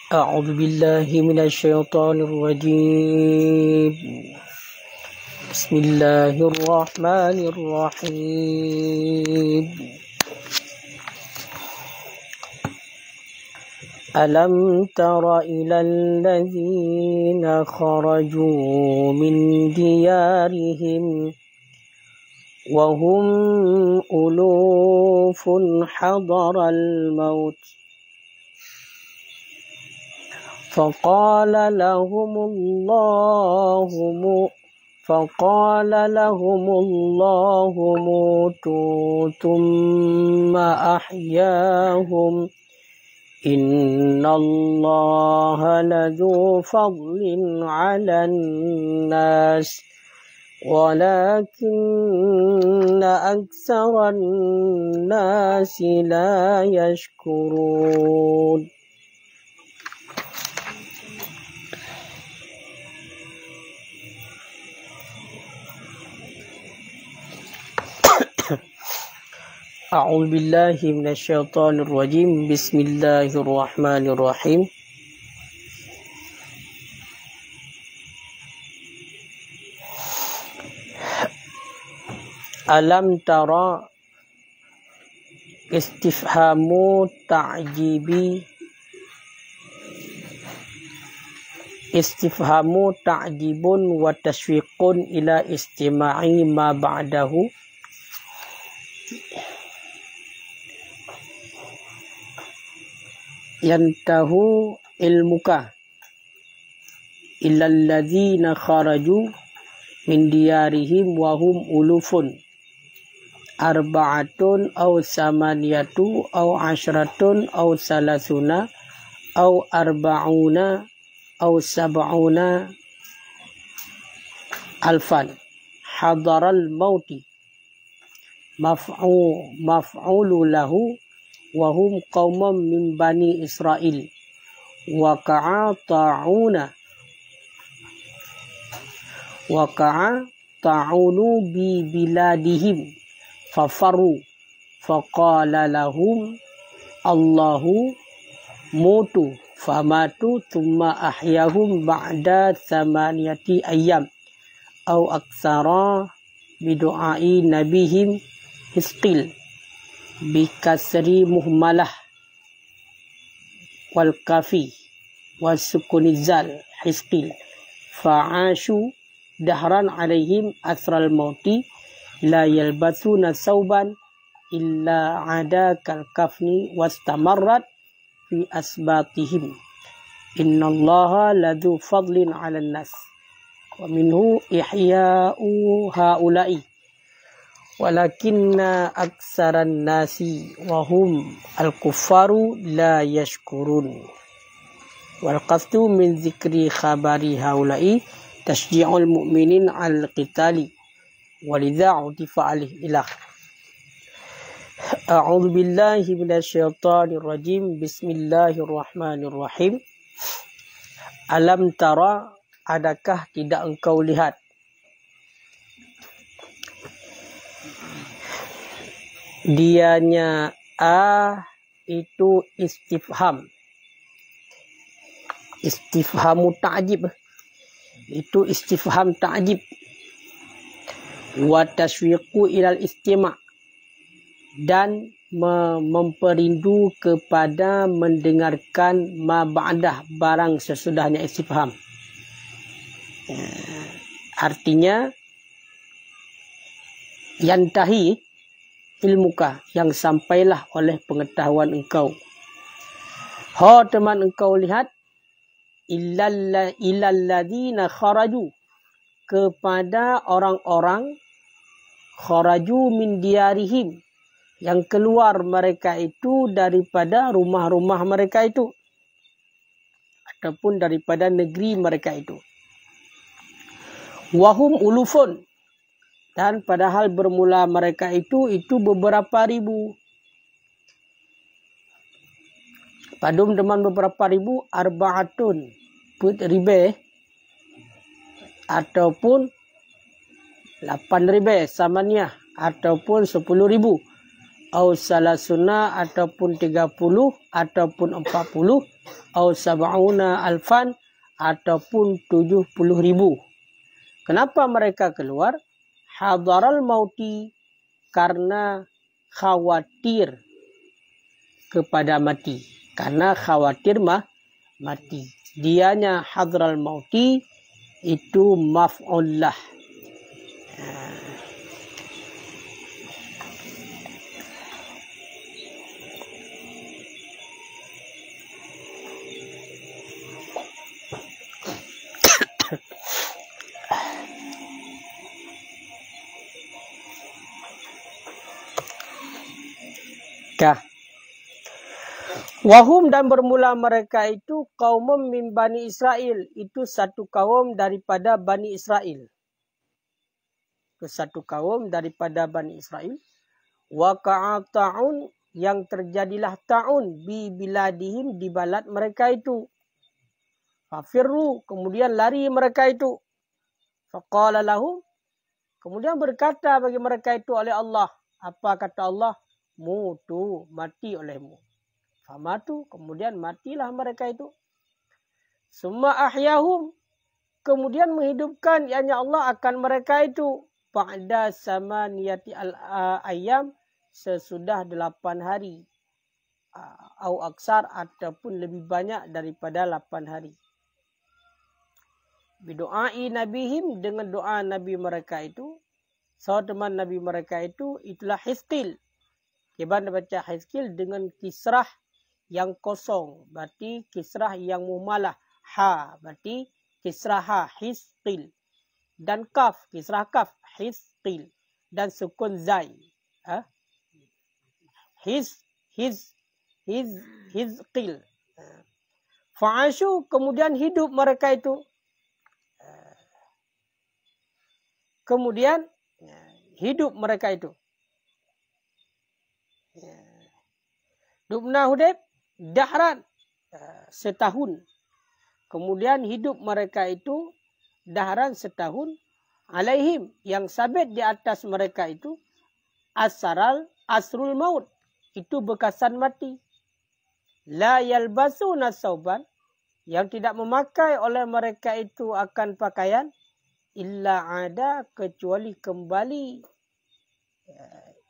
أعوذ بالله من الشيطان الرجيم بسم الله الرحمن الرحيم ألم تر إلى الذين خرجوا من ديارهم وهم ألوف حضر الموت فقال لهم الله موتوا ثم أحياهم إن الله لذو فضل على الناس ولكن أكثر الناس لا يشكرون. أعوذ بالله من الشيطان الرجيم بسم الله الرحمن الرحيم ألم ترى استفهام تعجيب وتشويق إلى استماع ما بعده ينتهي علمك إلى الذين خرجوا من ديارهم وهم ألوف أربعة أو ثمانية أو عشرة أو ثلاثون أو أربعون أو سبعون ألفا حضر الموت مفعول له وهم قوم من بني إسرائيل وقع طاعون ببلادهم ففروا فقال لهم الله موتوا فماتوا ثم أحياهم بعد 8 أيام أو أكثر بدعاء نبيهم حزقيل بكسر مهملة والكافي والسكون الزال حزقيل فعاشوا دهرا عليهم أثر الموت لا يلبسون ثوبا إلا عدا كالكفن واستمرت في أسباطهم إن الله لذو فضل على الناس ومنه إحياء هؤلاء ولكن أكثر الناس وهم الكفار لا يشكرون. والقصد من ذكر خبر هؤلاء تشجيع المؤمنين على القتال ولذا عطف عليه إله. أعوذ بالله من الشيطان الرجيم بسم الله الرحمن الرحيم Alam tara, adakah tidak engkau lihat? Dianya itu istifhamu ta'jib, itu istifham ta'jib wa tashwiqu ilal istima' dan memperindu kepada mendengarkan ma ba'dah, barang sesudahnya istifham. Artinya yantahi ilmuka, yang sampailah oleh pengetahuan engkau. Teman engkau lihat illalladzina kharaju, kepada orang-orang kharaju min diyarihim, yang keluar mereka itu daripada rumah-rumah mereka itu ataupun daripada negeri mereka itu. Wahum ulufun, dan padahal bermula mereka itu beberapa ribu. Padum teman beberapa ribu, arba'atun ribe ataupun 8 ribe samanya ataupun 10 ribu. Au salasuna ataupun 30 ataupun 40 Au sab'una alfan ataupun 70,000. Kenapa mereka keluar? Hadaral mauti, karena khawatir kepada mati. Karena khawatir mati. Dianya hadral mauti itu maf'ul lah. Wahum, dan bermula mereka itu kaum min Bani Israel, itu satu kaum daripada Bani Israel. Itu satu kaum daripada Bani Israel. Waqa'a ta'un, yang terjadilah ta'un bi biladihim, di balad mereka itu. Fafirru, kemudian lari mereka itu. Faqala lahum, kemudian berkata bagi mereka itu oleh Allah. Apa kata Allah? Mutu, mati olehmu. Famatu, kemudian matilah mereka itu. Summa ahyahum, kemudian menghidupkan ianya Allah akan mereka itu. Ba'da samaniyati al-ayyam, sesudah 8 hari. Au aksar, ataupun lebih banyak daripada 8 hari. Bidoai nabihim, dengan doa Nabi mereka itu. So, teman Nabi mereka itu, itulah Hizqil. Kita baca Hizqil dengan kisrah yang kosong, berarti kisrah yang mumalah. Ha, berarti kisrah ha, Hizqil. Dan kaf, kisrah kaf, Hizqil. Dan sukun zai. Hizqil. Fa'ashu, kemudian hidup mereka itu. Kemudian hidup mereka itu. Dubna hudib dahran, setahun. Kemudian hidup mereka itu dahran, setahun. Alaihim, yang sabit di atas mereka itu asrul maut, itu bekasan mati. La yalbasuna sauban, yang tidak memakai oleh mereka itu akan pakaian. Illa ada, kecuali kembali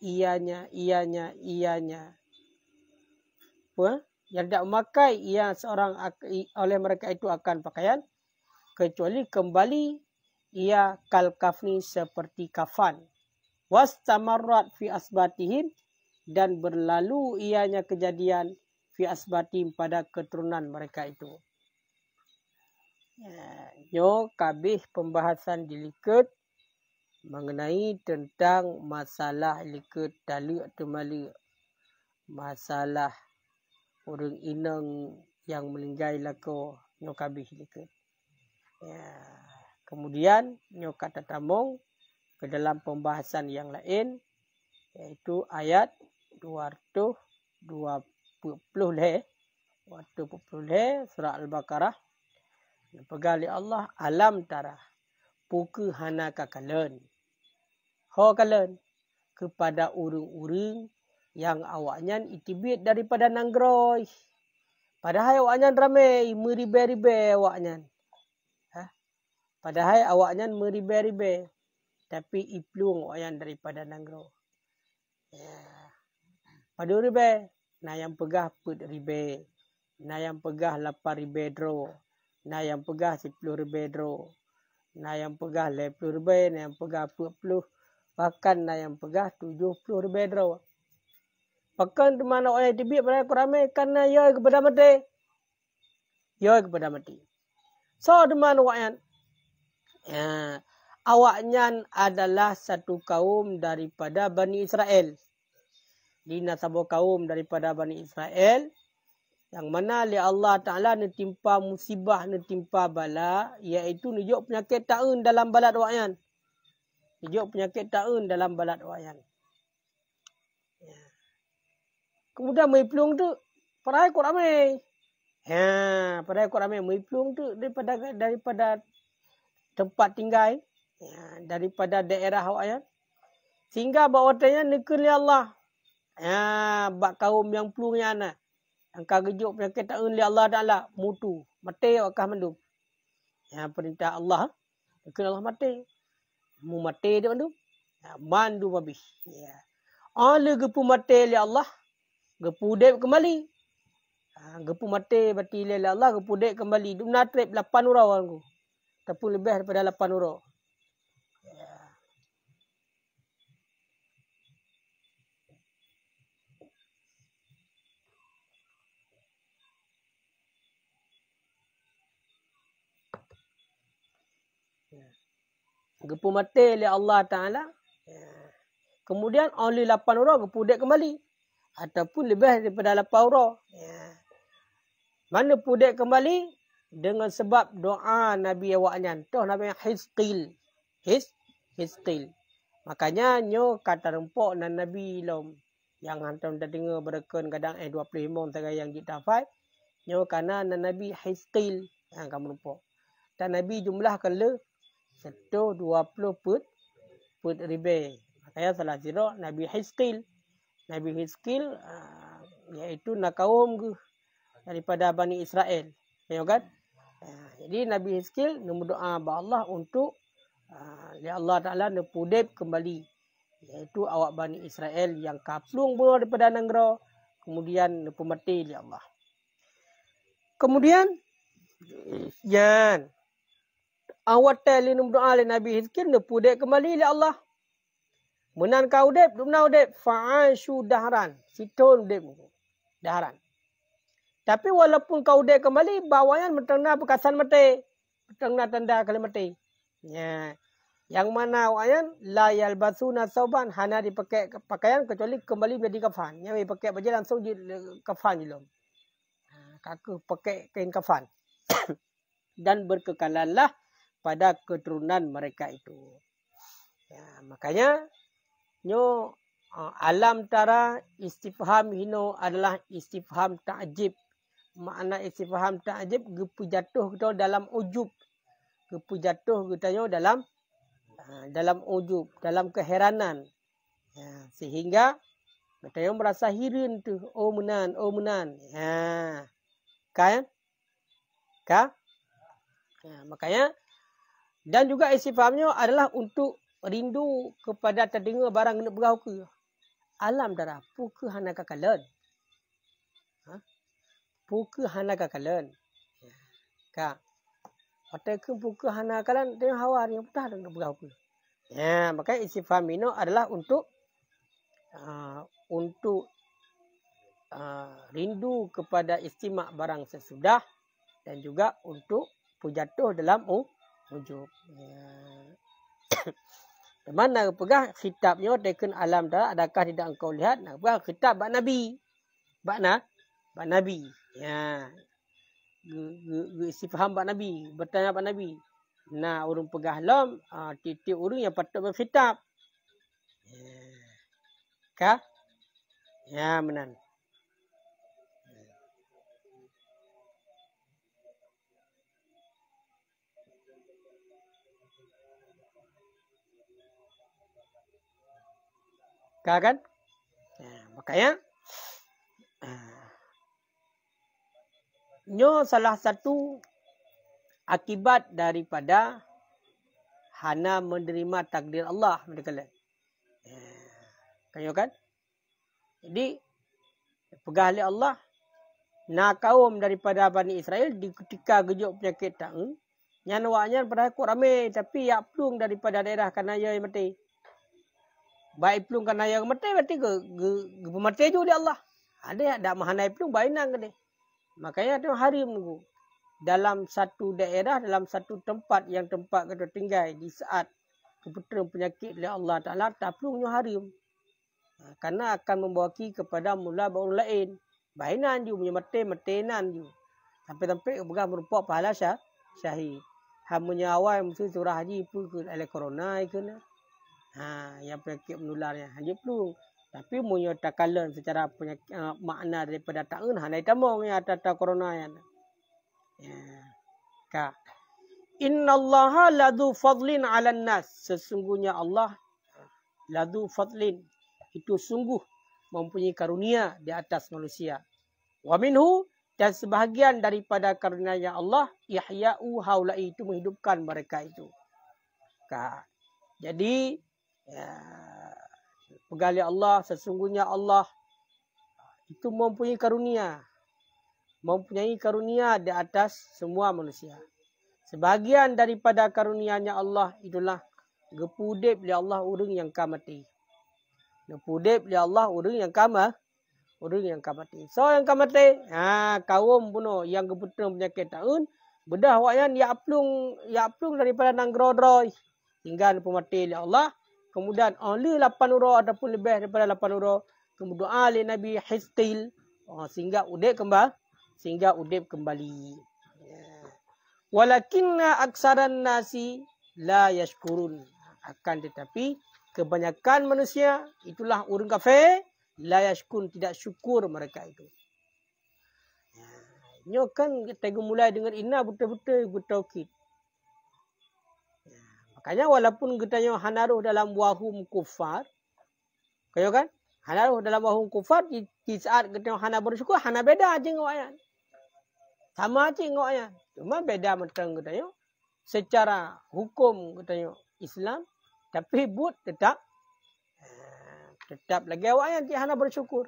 ianya. Yang tidak memakai ia seorang oleh mereka itu akan pakaian, kecuali kembali ia kal kafni, seperti kafan. Wastamarrat fi asbatihim, dan berlalu ianya kejadian fi asbatihim, pada keturunan mereka itu. Nyo kabih pembahasan diliket mengenai tentang masalah liket dalu atau malu, masalah orang inang yang melinggai lako nyo kabih liket. Kemudian nyo kata tamong ke dalam pembahasan yang lain, yaitu ayat 220 surah Al-Baqarah. Pegali Allah, alam tara, puku hana kakalan. Ho kalen kepada urung-urung yang awaknya itibit daripada nanggroy. Padahal awaknya ramai, meribe-ribe awaknya. Padahal awaknya meribe-ribe, tapi iplung awaknya daripada nanggroy. Pada ribe, na yang pegah put ribe, na yang pegah 8 ribe dro, na yang pegah 10 ribe dro, na yang pegah 10 ribe, na yang pegah 40, bahkan na yang pegah 70 ribe dro. Bahkan mana orang tibik pada ramai karena ya kepada mati. Ya kepada mati. So teman awaknya, awaknya adalah satu kaum daripada Bani Israel. Di nasabah kaum daripada Bani Israel, yang mana oleh Allah Ta'ala netimpa musibah, netimpa bala, iaitu nujuk penyakit ta'un dalam balad awaknya. Nujuk penyakit ta'un dalam balad awaknya. Kemudian meiplung tu, parai kau ramai. Parai kau ramai meiplung tu daripada tempat tinggal, daripada daerah awaknya. Sehingga bawa tanya nekun Allah. Bak kaum yang plungnya na. Angka gejuk penyakit tak li Allah Ta'ala. Mutu. Mati wakah mandum. Ya, perintah Allah. Mungkin Allah mati. Mu mati dia mandum. Ya, mandu habis. Ya. Ala gepu mati li Allah. Gepu dek kembali. Gepu mati berarti li Allah. Gepu dek kembali. Dumna trip 8 urau aku. Tapi lebih daripada 8 urau. Gepu mati oleh Allah Ta'ala. Kemudian oleh 8 orang gepu dek kembali. Ataupun lebih daripada 8 orang. Mana pudek kembali? Dengan sebab doa Nabi awaknya. Tuh Nabi Hizqil. Hizqil. Makanya nyo kata rempok dan Nabi lom. Yang hantar dah dengar berken kadang 25 tengah yang kita fai. Nyo kana Nabi Hizqil. Yang kamu rempok. Dan Nabi jumlah kala 120 put ribe. Makanya salah zero Nabi Hizqil. Nabi Hizqil iaitu nak kaum ke daripada Bani Israel. Ya kan? Jadi Nabi Hizqil berdoa kepada Allah untuk ya Allah Ta'ala nepudep kembali. Iaitu awak Bani Israel yang kaplung pun daripada negara. Kemudian nepumati ya Allah. Kemudian yan awak tali berdoa oleh Nabi Hizqil nepudep kembali ya Allah. Menan kau dep, dumna dep fa'ashu dahran. Siton dep dahran. Tapi walaupun kau dek kembali, bawanya mentengna bekasan mati. Mentengna tanda kali mati. Ya. Yang mana wayan la yalbasuna sauban hana dipakai pakaian kecuali kembali menjadi kafan. Yang dipakai baju langsung di kafan jelom. Kaku pakai kain kafan. Dan berkekalanlah pada keturunan mereka itu. Ya, makanya nyo alam tara istifham hino adalah istifham ta'jib. Makna istifham ta'jib gepu jatuh kita dalam ujub. Gepu jatuh kita dalam ujub, dalam keheranan. Ya, sehingga kita merasa hirin tu, oh menan. Ya. Kan? Ya, makanya dan juga istifhamnya adalah untuk rindu kepada terdengar barang nak berau ke. Alam darah puka hana kakalan. Puka hana kakalan. Ka. Pada ke puka hana kakalan tengah hawa yang petah nak berau ke. Ya, maka istifham ini adalah untuk rindu kepada istimak barang sesudah dan juga untuk pujatuh dalam ujub. Ya. Mana pegah khitabnya teken alam dah adakah tidak engkau lihat? Nak pegah khitab bak Nabi. Bak Nabi. Ya. Istifham bak Nabi, bertanya bak Nabi. Nah, urung pegah lam titik urung yang patut berkhitab. Ya. Kah? Ya, menan. Kan? Ya, makanya nyo salah satu akibat daripada hana menerima takdir Allah mereka. Ya, kan? Jadi pegah oleh Allah nak kaum daripada Bani Israel di ketika gejuk penyakit tang nyanwanya pada aku ramai tapi ya plung daripada daerah kanaya yang mati. Baik plung kan yang mati berarti ke mati juga dia Allah. Ada dak mahanai plung bainang ke dia. Makanya tu hari menunggu dalam satu daerah, dalam satu tempat yang tempat kita tinggal di saat keputusan penyakit oleh Allah Taala tak plungnya hari. Karena akan membawaki kepada mula baru lain. Bainan ju punya matenan ju. Sampai-sampai bergam merupakan pahala syahid. Hamunya awal mesti surah haji pun ke oleh corona ikuna. Yang penyakit menularnya hanya plung. Tapi munyo takalan secara penyakit, makna daripada taun hanai tamong ya tata corona yan. Ya. Ka. Innallaha ladu fadlin 'alan nas. Sesungguhnya Allah ladu fadlin itu sungguh mempunyai karunia di atas manusia. Wa minhu, dan sebahagian daripada karunia Allah, ihya'u haula'i, itu menghidupkan mereka itu. Jadi pegali Allah, sesungguhnya Allah itu mempunyai karunia di atas semua manusia. Sebahagian daripada karunia-Nya Allah itulah gepudip li Allah urang yang kamati. Gepudip li Allah urang yang kamati. So yang kamati, kaum puno yang geputeng penyakit taun, bedah wayan ya aplung daripada nang grodroy hingga pemati li Allah. Kemudian oleh 8 uro ataupun lebih daripada 8 uro, kemudian ali Nabi Histil, sehingga udip kembali. Walakinna aksaran nasi la yashkurun. Akan tetapi kebanyakan manusia, itulah orang kafir, la yashkurun, tidak syukur mereka itu. Nyo kan kita mulai dengan inna betul-betul bertauhid. Makanya walaupun kita nyo hanaruh dalam wahum kufar, kayo kan? Hanaruh dalam wahum kufar, di saat kita nyo hana bersyukur, hana beda aja ngoyan. Sama aja ngoyan. Cuma beda mentang kita nyo secara hukum kita nyo Islam, tapi but tetap lagi awayan ti hana bersyukur.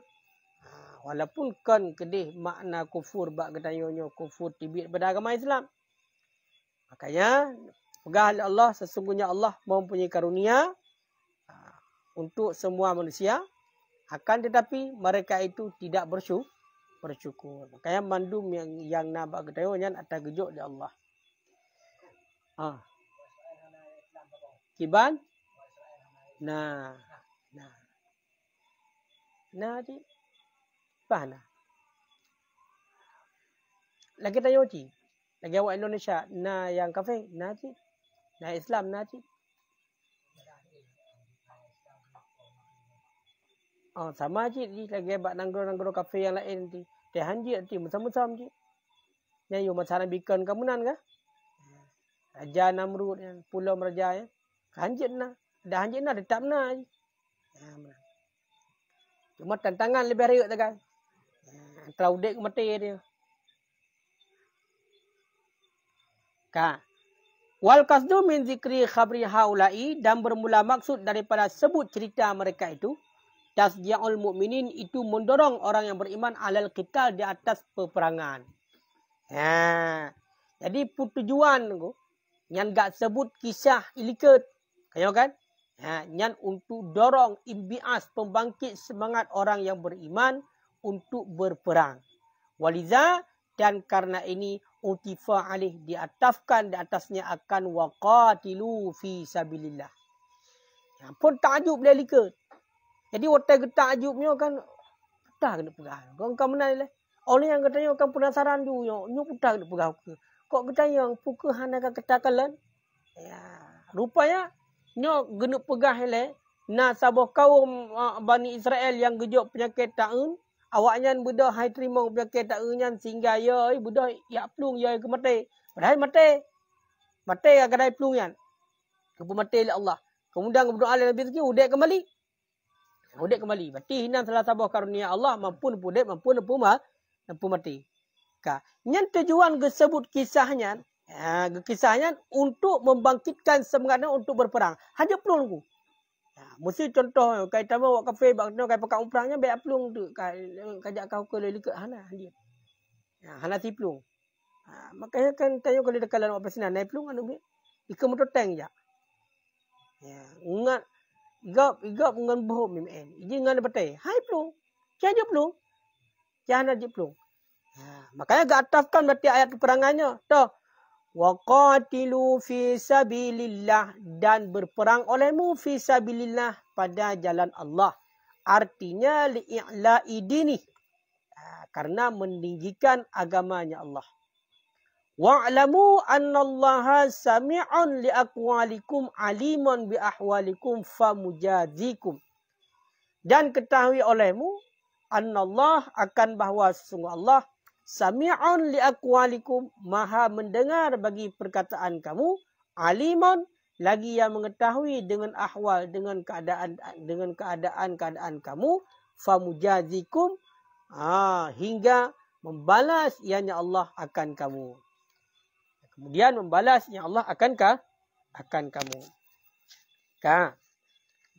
Walaupun kan kedih makna kufur bak kita nyo kufur tibit pada agama Islam. Makanya pegah Allah, sesungguhnya Allah mempunyai karunia untuk semua manusia, akan tetapi mereka itu tidak bersyukur. Makanya mandum yang nabak gedayonnya atas gejuk di Allah. Kiban? Nah di mana? Lagi tayo ci. Lagi awak Indonesia, yang kafe, ci. Islam, ci. Sama je di lagi bak nanggro kafe yang lain ti. Teh hanji ti musam-musam je. Nya yo macam bikin kamunan ka? Raja Namrud yang pulau Meraja ya. Hanji na. Dah hanji na tetap na je. Cuma tantangan lebih riuk tak kan. Antara udik ke mati dia. Wal qasdu min zikri khabri haula'i, dan bermula maksud daripada sebut cerita mereka itu, tasji'ul mu'minin, itu mendorong orang yang beriman alal qital, di atas peperangan. Jadi tujuan ko nyan gak sebut kisah iliket. Kayo kan? Nyan untuk dorong imbias, pembangkit semangat orang yang beriman untuk berperang. Waliza, dan karena ini utifa alih, diatafkan di atasnya akan waqatilu fi sabilillah. Pun takjub boleh liket. Jadi waktu kita takjubnya kan putah kena pegang. Kau kan menang lah. Oleh yang katanya kan penasaran tu, nyo putah kena pegang. Kok kita yang pukul hana kan ketakalan? Rupanya nyo kena pegang le. Na sabah kaum Bani Israel yang gejuk penyakit taun, awaknya bedah hai terima penyakit taunnya sehingga ya bedah ya plung ya ke mati. Padahal mati. Mati ka kadai plung yan. Kepu mati oleh Allah. Kemudian berdoa oleh Nabi rezeki udah kembali. Udik kembali. Berarti hinan salah sabah karunia Allah, mampu pudek, mampu mati. Yang tujuan disebut kisahnya, untuk membangkitkan semangatnya untuk berperang. Haja pelung ku. Mesti contoh kaitan awak kafe bakno kai pakai umprahnya baik pelung tu. Kajak kau ke lelike hana dia. Hana si pelung. Makanya kan tanya kalau dekalan awak pesanan naik pelung anu be. Ika motor tank ja. Ingat igap ngan boh mem. Iji ngan batai. Hai pelung. Kiaja pelung. Kiana je pelung. Makanya gak atafkan berarti ayat peperangannya. Toh. Waqatilu fi sabilillah, dan berperang olehmu fi sabilillah, pada jalan Allah. Artinya li'i'la'i dini. Karena meninggikan agamanya Allah. Wa'lamu annallaha sami'un li'aqwalikum alimun bi'ahwalikum famujazikum. Dan ketahui olehmu annallah, akan bahawa sesungguh Allah sami'un li'aqwalikum, maha mendengar bagi perkataan kamu, alimun, lagi yang mengetahui dengan ahwal, dengan keadaan kamu, famujazikum, hingga membalas ianya Allah akan kamu. Kemudian membalas yang Allah akan kamu.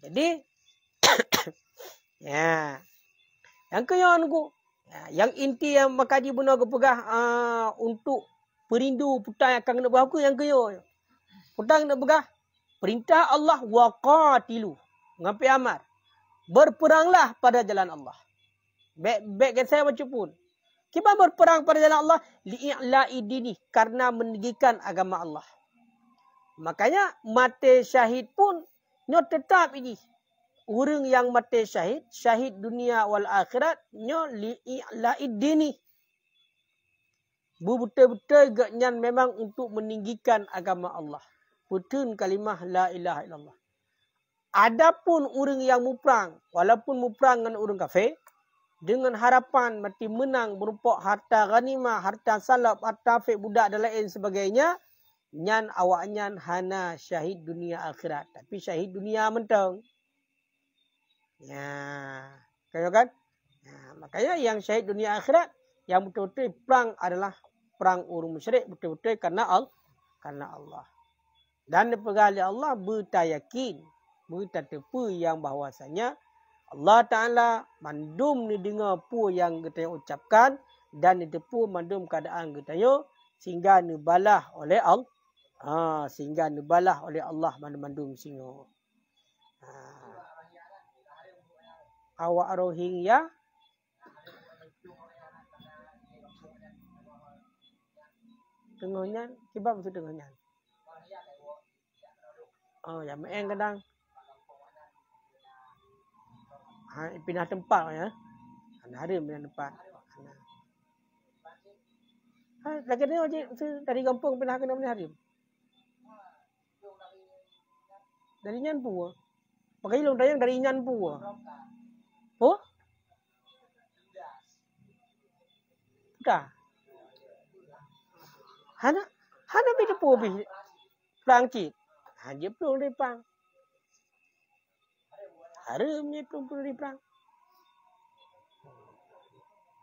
Jadi ya. Yang keyon ku, yang inti yang makaji benar ke pegah untuk perindu putang akan kena berlaku yang keyo. Putang nak pegah perintah Allah waqatilu. Ngapi amar. Berperanglah pada jalan Allah. Baik saya macam pun. Kita berperang pada jalan Allah li'i'la'i dini, karena meninggikan agama Allah. Makanya mati syahid pun nyo tetap ini. Orang yang mati syahid dunia wal akhirat nyo li'i'la'i dini. Betul-betul gaknyan memang untuk meninggikan agama Allah. Betul kalimah la ilaha illallah. Adapun orang yang muprang, walaupun muprang dengan orang kafir, dengan harapan mati menang berupa harta ghanimah, harta salab, harta fik budak dan lain sebagainya, nyan awak nyan hana syahid dunia akhirat, tapi syahid dunia mentang. Ya, kan? Ya, makanya yang syahid dunia akhirat yang betul-betul perang adalah perang orang musyrik, betul-betul karena Allah. Dan dipegali Allah bertayakin, bertatepu yang bahwasanya Allah Ta'ala mandum ni dengar apa yang kita ucapkan dan ditepu mandum keadaan kita sehingga nibalah oleh Allah. Sehingga nibalah oleh Allah mandum singo. Awak Rohingya tengahnya, kibab maksud tengahnya. Oh, yang main kadang. Pindah tempat ya. Ada pindah tempat. Lagi ni dari kampung pindah ke mana hari? Dari Nyanpu. Pakai long dayang dari Nyanpu. Oh? Dah. Hana bi depo bi. Perang cik. Hanya perlu dari perang. Harumnya perlu dari perang.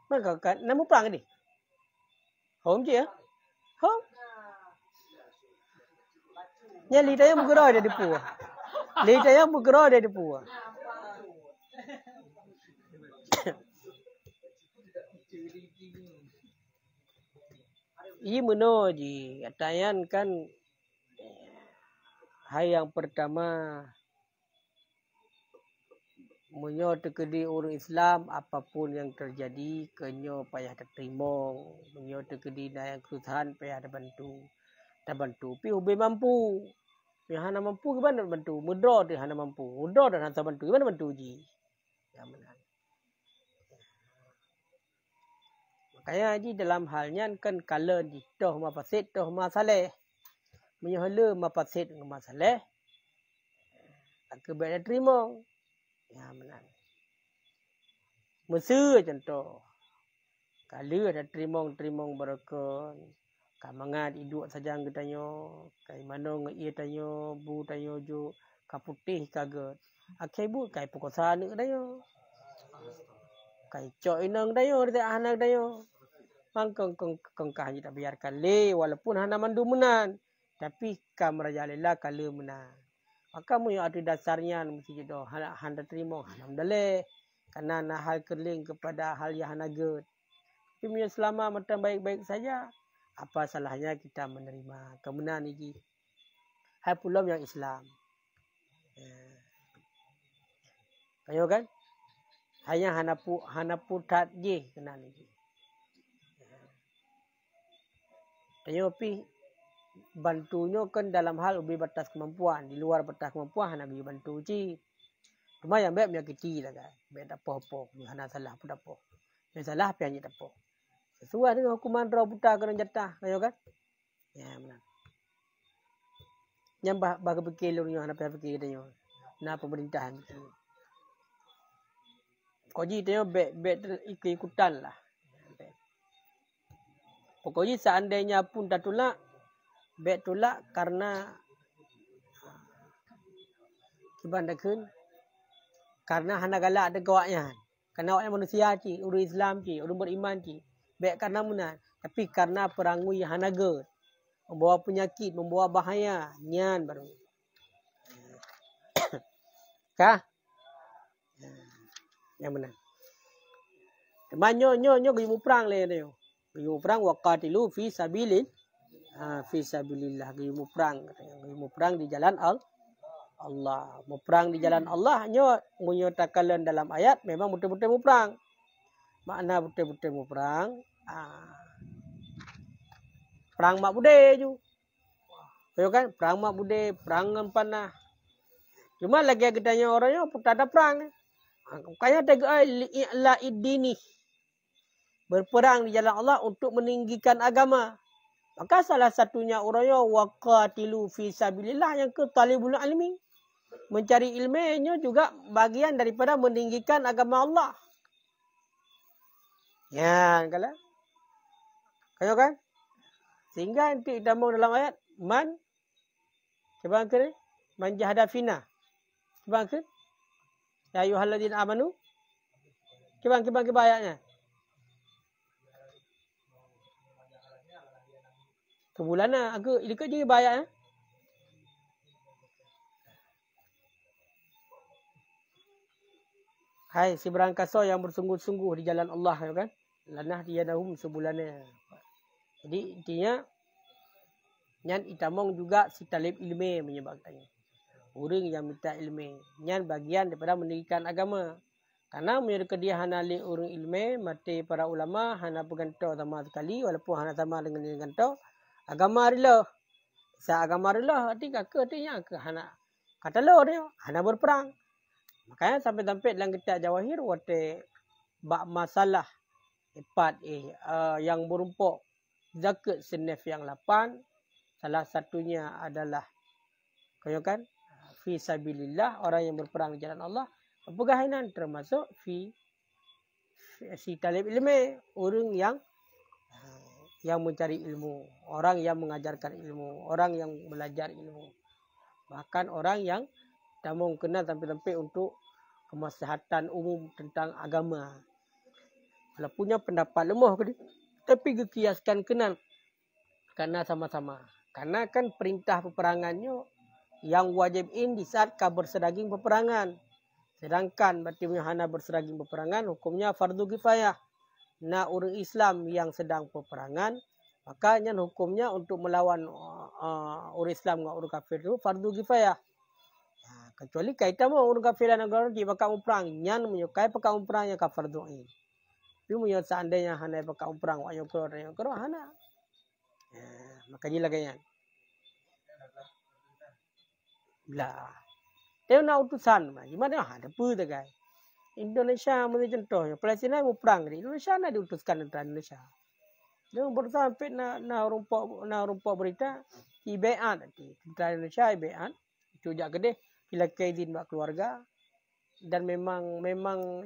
Maka kan nama perang ni. Home je ya? Home? Nya lidahnya bergerak dari depo. Lidahnya bergerak dari depo. Ini menoji. Katayan kan hai yang pertama menyo tekedi orang Islam apapun yang terjadi kenyo payah terima. Menyo tekedi yang kesusahan payah ada bantu. Pi ube mampu. Yang hana mampu gimana bantu? Mudra dia hana mampu. Mudra dan hana bantu. Gimana bantu ji? Ya benar. Makanya ji dalam halnya kan kala di toh mafasid toh masaleh. Menyohala mafasid dengan masaleh. Akibat terima. Ya benar. Mesir contoh. Kala ada terima berkon. Kamangat iduk saja ngetanya. Kai mana ngai tanya, bu tanya jo kaputih kaget. Akai bu kai pukosa nak tanya. Kai cok inang tanya dia anak tanya. Kang kah tak biarkan le walaupun hana mandu menan. Tapi kam raja lela kala menang. Maka mu yang ada dasarnya mesti jodoh handa terima alhamdulillah. Karena nak hal kerling kepada hal yang hana good. Tapi mu selama macam baik-baik saja. Apa salahnya kita menerima kemenangan ini? Hai pulau yang Islam. Kayo kan? Hanya hanapu tat je kena ni. Kayo pi bantunya kan dalam hal ubi batas kemampuan, di luar batas kemampuan hana bi bantu ji. Cuma yang baik menyakiti lah kan. Baik tak apa-apa, hana salah pun tak apa. Yang salah pi hanya tak apa. Sesuai dengan hukuman raw buta kena jatah, kayo kan? Ya benar. Yang bagi fikir lurunya hana fikir dia. Na pemerintahan itu. Koji dia ikut-ikutan lah. Pokoknya seandainya pun tak tolak, karena kibandakeun karena hana galak ada gawaknya. Karena awaknya manusia ci, orang Islam ci, orang beriman ci. Baik karena munan. Tapi karena perangui hanaga. Membawa penyakit, membawa bahaya. Nyan baru. Kah? Yang benar. Teman nyo gimu perang le dia. Gimu perang waqatilu fi sabilin. Fi sabilillah gimu perang. Gimu perang di jalan Allah. Mau perang di jalan Allah nyo menyatakan dalam ayat memang betul-betul mau perang. Makna betul-betul mau perang. Perang mak bude ju. Tahu kan? Perang mak bude, perang dengan panah. Cuma lagi kitanya orangnya tak ada perang. Kaya tegak la idini. Berperang di jalan Allah untuk meninggikan agama. Maka salah satunya orangnya waqatilu fi sabilillah, yang ke talibul ilmi. Mencari ilmunya juga bagian daripada meninggikan agama Allah. Ya, kalau kayo kan? Sehingga nanti kita mau dalam ayat man coba angkat man jahada fina. Coba angkat. Ya ayyuhalladzina amanu. Coba ayatnya. Kebulana aku ikut je bayar. Hai si berangkasa yang bersungguh-sungguh di jalan Allah kan. Lanah dia nahum sebulannya. Jadi intinya nyan itamong juga si talib ilmu menyebabkannya. Orang yang minta ilmu. Nyan bagian daripada meninggikan agama. Karena menurut dia hana li orang ilmu, mati para ulama hana bergantau sama sekali, walaupun hana sama dengan gantau. Agama rillah. Sa agama rillah arti artinya ke hana kata lo dia hana berperang. Makanya sampai-sampai dalam kitab Jawahir wate bab masalah empat yang berumpuk zakat senef yang 8, salah satunya adalah kaya kan fi sabilillah, orang yang berperang di jalan Allah. Pegahinan termasuk si talib ilmu, orang yang mencari ilmu, orang yang mengajarkan ilmu, orang yang belajar ilmu. Bahkan orang yang tamong kenal sampai-sampai untuk kemaslahatan umum tentang agama. Kalau punya pendapat lemah tapi kiaskan kenal karena sama-sama. Karena kan perintah peperangannya yang wajib di saat kabar sedaging peperangan. Sedangkan berarti hana berseraging peperangan hukumnya fardu kifayah. Nah orang Islam yang sedang peperangan, makanya hukumnya untuk melawan orang Islam dengan orang kafir itu fardu kifayah. Kecuali kaitan orang kafir dan orang di bakal perang, nyan menyukai pakau perang yang kafir doa. Tapi punya seandainya hana pakau perang, wayo kero hana. Makanya lagi yan. Lah. Dia nak utusan, gimana ada apa tak? Indonesia mesti contohnya, Palestina mau perang ni, Indonesia nak diutuskan tentara Indonesia. Dia bersampai na rumput berita IBAN nanti tentara Indonesia IBAN itu jak gede bila kaidin mak keluarga dan memang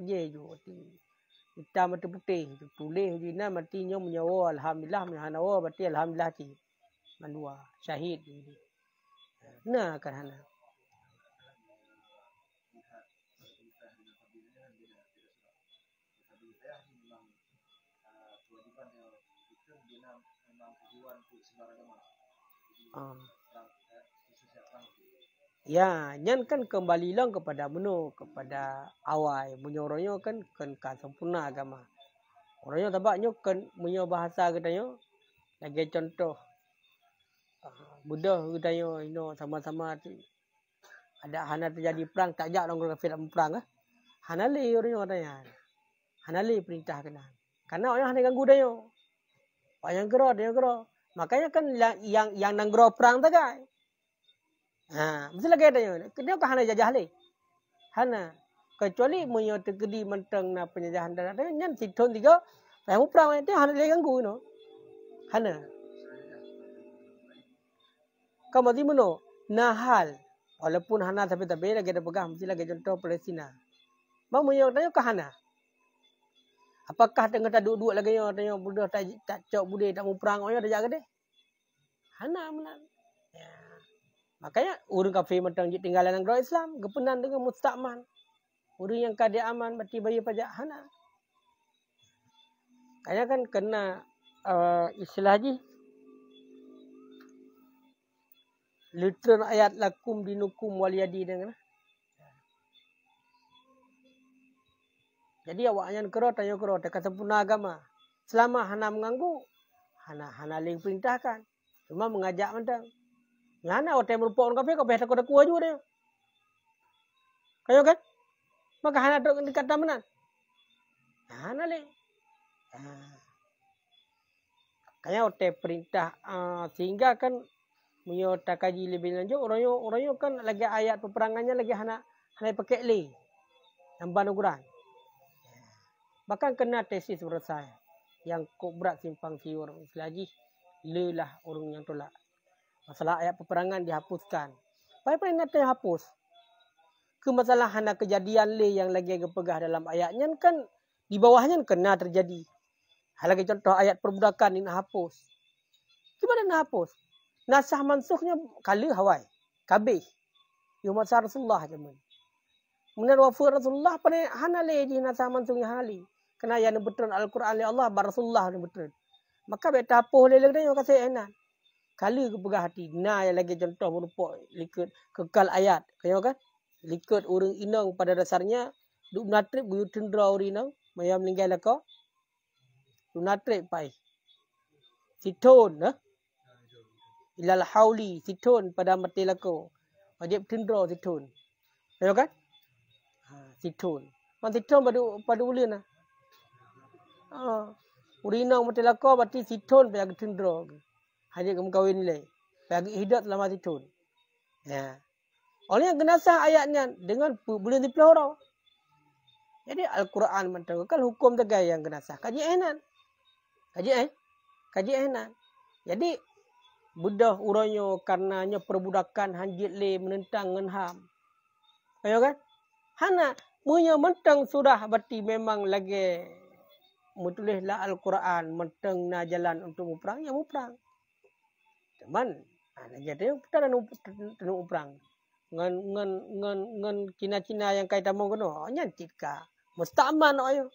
je ju hitam atau putih itu tulis dina matinya menyawa alhamdulillah menyawa berarti alhamdulillah ti mandua syahid ini. Nah kan hana. Ya, nyan kan kembali lang kepada kepada awal. Punya orangnya kan sempurna agama. Orangnya tabaknya kan punya bahasa katanya. Lagi contoh. Buddha katanya sama-sama ada hana terjadi perang, tak jak orang kafir perang. Hana li orangnya katanya. Hana li perintah kena. Karena orang hana ganggu dia. Orang yang gero. Makanya kan yang nanggro perang tak kan. Mesti lagi ada. Dia kan hana jajah le. Hana. Kecuali punya terjadi mentang na penjajahan dan ada nyan siton tiga. Saya perang itu hana le ganggu no. Hana. Kau mesti meno nahal. Walaupun hana tapi lagi ada pegang mesti lagi contoh Palestina. Mau punya tanya ke hana. Apakah tengah tak duduk lagi yang tanya budak tak cok bude tak mau perang orang ada jaga deh. Hana menan. Ya. Makanya orang kafir mentang tinggalan negara Islam kepenan dengan mustakman. Orang yang kada aman berarti bayar pajak hana. Kayaknya kan kena istilah haji. Literan ayat lakum dinukum waliyadi dengan. Jadi awaknya kero tanya kero dekat sempurna agama. Selama hana mengganggu, hana ling perintahkan. Cuma mengajak mentang. Ngana otai merupakan kafe kau pihak takut aku aja dia. Kayo kan? Maka hana dekat tamanan. Hana le. Kaya otai perintah sehingga kan munyo tak kaji lebih lanjut orang kan lagi ayat peperangannya lagi hana pakai le. Nampan ukuran. Bahkan kena tesis selesai. Yang kok berat simpang siur. Selagi lelah orang yang tolak. Masalah ayat peperangan dihapuskan. Apa yang nak hapus? Ke masalah hana kejadian le yang lagi pegah dalam ayatnya kan di bawahnya kena terjadi. Hal lagi contoh ayat perbudakan ini nak hapus. Gimana nak hapus? Nasah mansuhnya kali hawai. Kabih. Yumasa Rasulullah jaman. Menurut wafat Rasulullah pada hana le di nasah mansuhnya hali. Kena yang betul Al-Quran oleh Allah bar Rasulullah betul. Maka beta apuh le lagi yang kasih enak. Kali kepegah hati. Nah yang lagi contoh berupa likut kekal ayat. Kaya kan? Likut orang inang pada dasarnya duk natrip buyu tendra orang inang maya meninggal lako. Duk natrip pai. Siton ilal hauli siton pada mati lako. Wajib tendra siton. Kaya kan? Siton. Man siton pada ulun lah. Urinang mati lako berarti siton bagi tendra. Hanya kamu kawin nilai. Bagi hidup selama siton. Ya. Oleh yang genasah ayatnya dengan boleh dipelihara. Jadi Al-Quran mentangkan hukum tegai yang genasah. Kaji enan. Kaji enan. Jadi budah uranyo karenanya perbudakan hanjit le menentang ngenham. Ayo kan? Hana punya mentang sudah berarti memang lagi menulislah Al-Quran mentang na jalan untuk muprang ya muprang. Teman, lagi ada kita dan muprang. Ngan Cina-Cina yang kaitan mau kena nyantit ka mustaman ayo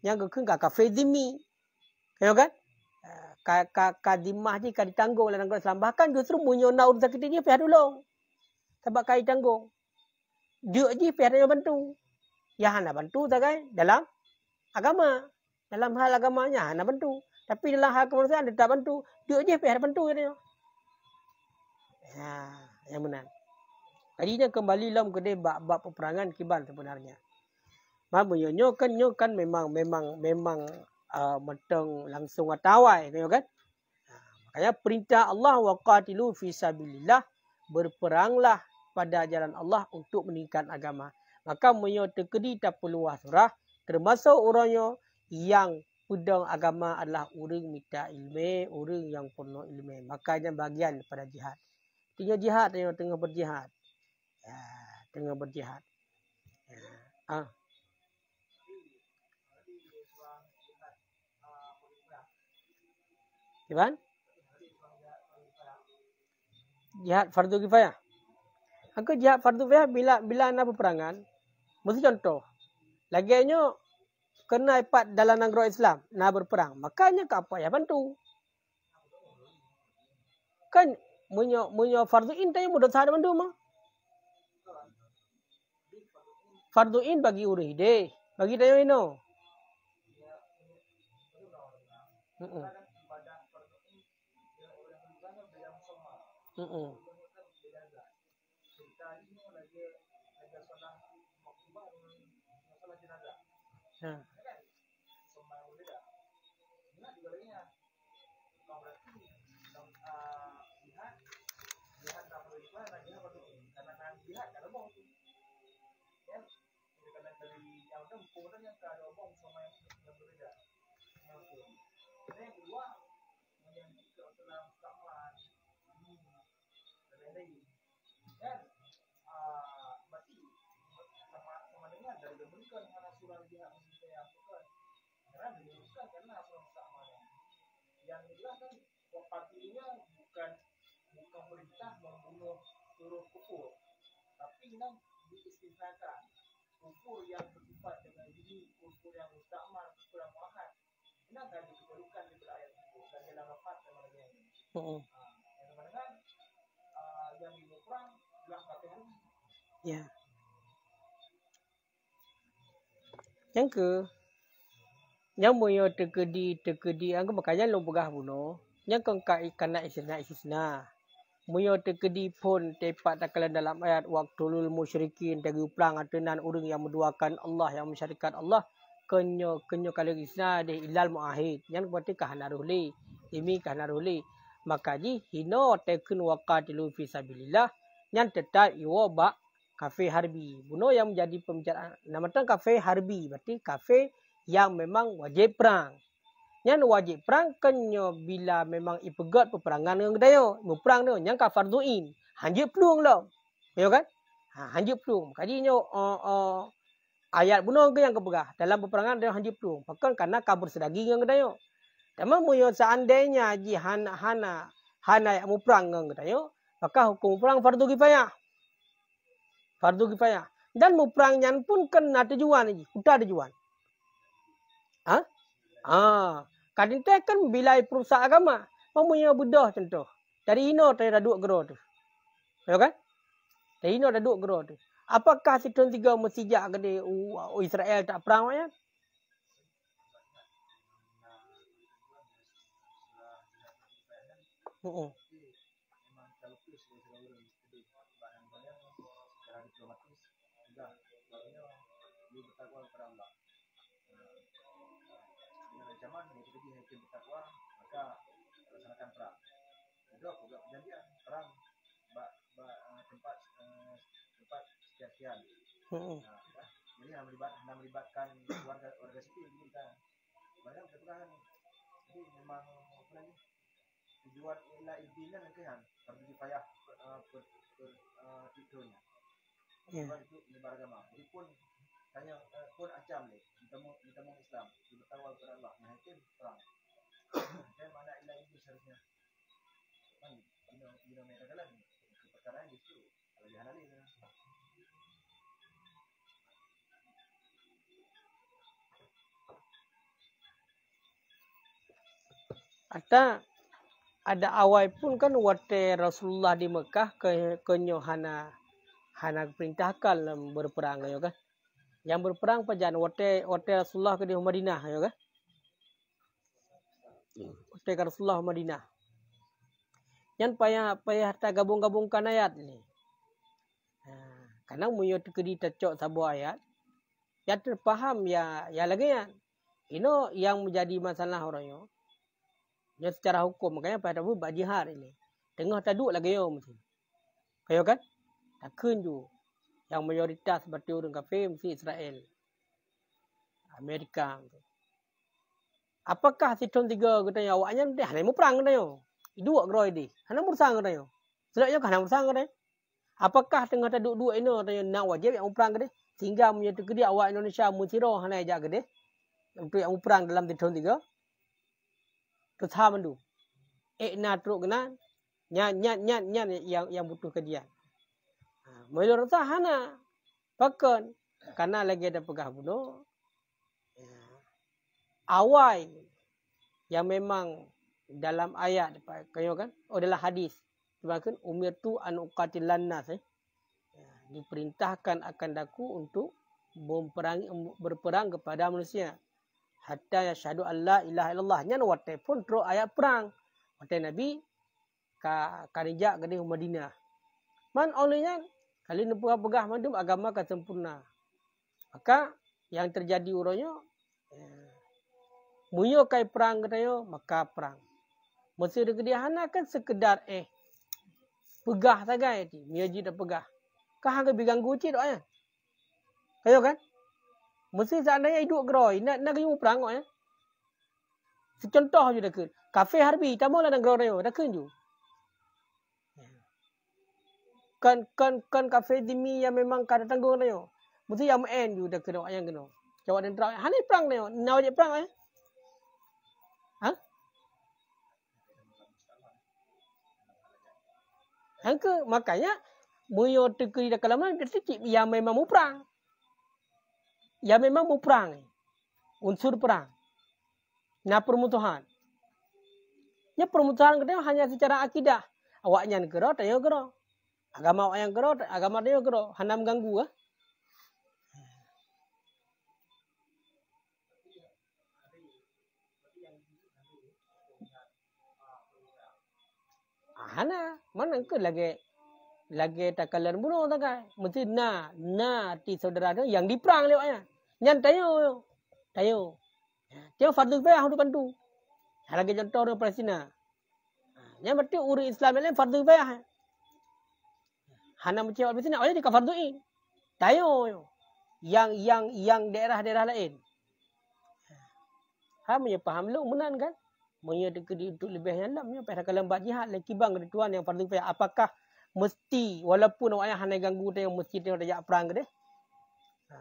yang ke ka fedimi kayo kan ka dimah ji ka ditanggung dalam Islam bahkan justru munyo naud sakit dia pihak dulu sebab kai tanggung dia ji pihak dia bantu ya hana bantu tagai dalam agama dalam hal agamanya hana bantu tapi dalam hal kemanusiaan dia tak bantu dia ji pihak bantu dia ya yang benar. Tadinya kembali dalam ke bab peperangan kiban sebenarnya. Mamunyo kan memang mentang langsung atawai kan. Makanya perintah Allah waqatilu fi sabilillah berperanglah pada jalan Allah untuk meningkatkan agama. Maka munyo tekedi tak perlu surah termasuk orangnya yang pedang agama adalah orang minta ilmu, orang yang penuh ilmu. Makanya bagian pada jihad. Tengah jihad tengah berjihad. Ya, tengah berjihad. Ya. Gimana? Jihad fardu kifayah. Angka jihad fardu kifayah bila ana peperangan, mesti contoh. Laginya kena ipat dalam negara Islam, nak berperang. Makanya ke apa ya bantu. Kan munyo fardu in tayo mudah sada bantu mah. Fardu in bagi urih deh. Bagi tayo ino. Ya. Yang ke yang moyo tekedi angka makanya lo begah buno yang kengkai kana istisna moyo tekedi pun tepat takalan dalam ayat waqtulul musyrikin tagi uplang atenan urang yang menduakan Allah yang mensyarikat Allah kenyo kalau isna de ilal muahid yang berarti kahanaruli imi kahanaruli makaji hino tekun waqatilu fi sabilillah yang tetap iwo ba kafe harbi buno yang menjadi pembicaraan nama tang kafe harbi berarti kafe yang memang wajib perang. Yang wajib perang kenyo bila memang ipegat peperangan dengan dayo. Perang tu yang ka farduin. Hanjut peluang lo. Ya kan? Hanjut peluang. Kajinya ayat bunuh ke yang kepegah. Dalam peperangan dia hanjut peluang. Bahkan karena kabur sedagi dengan dayo. Tapi muyo seandainya ji hana yang mau perang dengan dayo, maka hukum perang fardu kifayah. Fardu kifayah. Dan mau perang nyan pun kena tujuan ji. Udah tujuan. Kadang kan bila perusahaan agama, mempunyai budah contoh. Dari ino tadi duduk gero tu. Ya kan? Dari ino duduk gero tu. Apakah Sidon 3 mesti jak gede Israel tak perang ya? Jadi melibatkan warga sipil kita. Banyak keterangan. Jadi memang tujuan ialah intinya kan harus dipayah tidurnya. Tujuan itu menyebar agama. Jadi pun tanya pun acam deh. Kita mau Islam, kita bertawal kepada Allah. Nah itu perang. Dan mana ialah itu seharusnya. Kan di mereka dalam perkara justru kalau dihanali. Ada awal pun kan waktu Rasulullah di Mekah kenyo hana perintahkan berperang ya kan. Yang berperang pajan waktu Rasulullah ke di Madinah ya kan. Waktu Rasulullah Madinah. Yang payah ta gabung-gabungkan ayat ni. Karena muyo tekedi tecok sabu ayat. Ya terpaham ya lagi ya. Ino yang menjadi masalah orangnya. Ya secara hukum makanya pada buat jihad ini. Tengah taduk lagi yo mesti. Kayo kan? Takkan ju. Yang mayoritas seperti orang kafir mesti Israel. Amerika. Apakah Sidon 3 katanya awaknya dia hanya mau perang katanya. Dua geroi di. Hanya bersang katanya. Sedaknya kan bersang katanya. Apakah tengah taduk dua ini katanya nak wajib yang mau perang katanya. Sehingga menyatu ke dia awak Indonesia musiro hanya ajak ke dia. Untuk yang mau perang dalam Sidon 3. Terus mandu. Nak teruk kena nyan yang butuh kajian. Menurut hana pakan karena lagi ada pegah bunuh. Awal yang memang dalam ayat kayo kan adalah hadis. Bahkan umir tu an uqatilan nas diperintahkan akan daku untuk berperang kepada manusia. Hatta yashhadu alla ilaha illallah nyan wate pun tro ayat perang wate nabi karijak gede Madinah man olehnya kali nepegah mandum agama kan sempurna maka yang terjadi uronyo muyo kai perang katayo maka perang mesti degediahana kan sekedar pegah sagai ti miyaji dah pegah kah ke biganggu ci doa ya kayo kan mesti seandainya hidup geroi nak kayu perang kok ya. Secontoh je dah kun. Kafe harbi tamu lah nang geroi dah kun ju. Kan kafe dimi yang memang kada tanggung dah yo. Mesti yang men ju dah kun yang kena. Jawab dan terang. Hani perang dah yo. Nak je perang ya. Yang ke makanya muyo tekui dah kalaman detik yang memang mau perang. Ya memang mau perang. Unsur perang. Nah permutuhan. Nya permutuhan kita hanya secara akidah. Awaknya negara, tayo negara. Agama awak yang negara, agama tayo negara. Hana mengganggu ah. Hana, mana ke lagi takalan bunuh takai. Mesti ti saudara tu yang diperang lewatnya. Nyan tayo. Dia fardu kifayah untuk bantu. Lagi contoh orang Palestina. Yang berarti urus Islam lain fardu kifayah. Hana macam Palestina, oh dia farduin. Tayo. Yang daerah-daerah lain. Punya faham lu menan kan? Punya untuk lebih nyalam nya pada kalau buat jihad lagi bang dari tuan yang fardu kifayah. Apakah mesti walaupun awak yang hana ganggu dia mesti dia ajak perang ke dia?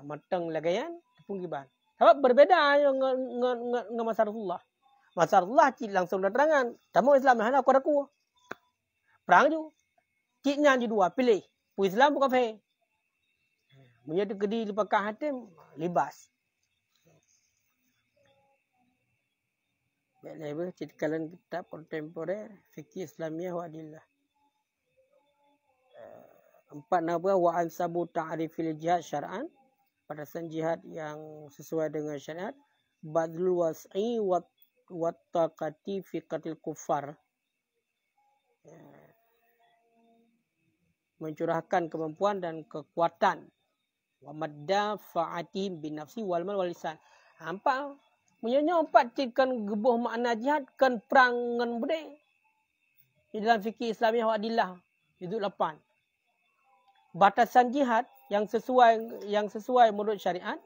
Matang lagi kan? Tepung giban. Sebab berbeza dengan masa Rasulullah. Masa Rasulullah cik langsung dah terangan. Tamu Islam hana aku. Perang je. Ciknya je dua pilih. Pu Islam pu kafir. Punya tu kedi dipakah hatim libas. Baiklah, cekalan kitab kontemporer fikih Islamiah wa adillah. 4 nabah wa ansabu ta'rifil jihad syar'an. Batasan jihad yang sesuai dengan syariat. Badlul was'i wa taqati fi qatil kuffar. Mencurahkan kemampuan dan kekuatan. Wa madda fa'atihim bin nafsi wal mal wal lisan. Nampak? Menyonya 4 cikkan gebuh makna jihad kan perang dengan budaya. Di dalam fikih Islamiah wa adillah. Juzuk 8. Batasan jihad yang sesuai menurut syariat.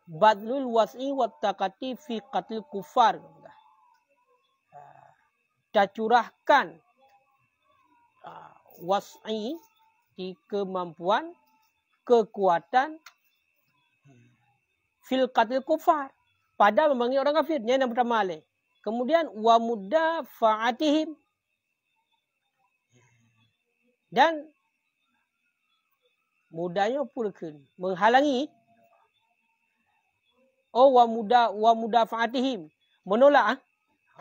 Badlul was'i wa taqati fi qatil kuffar. Kita curahkan was'i di kemampuan, kekuatan fil qatil kuffar. Pada memanggil orang kafir. Yang pertama alih. Kemudian wa mudafa'atihim. Dan mudahnya pulkan. Menghalangi. Wa mudafa'atihim. Menolak.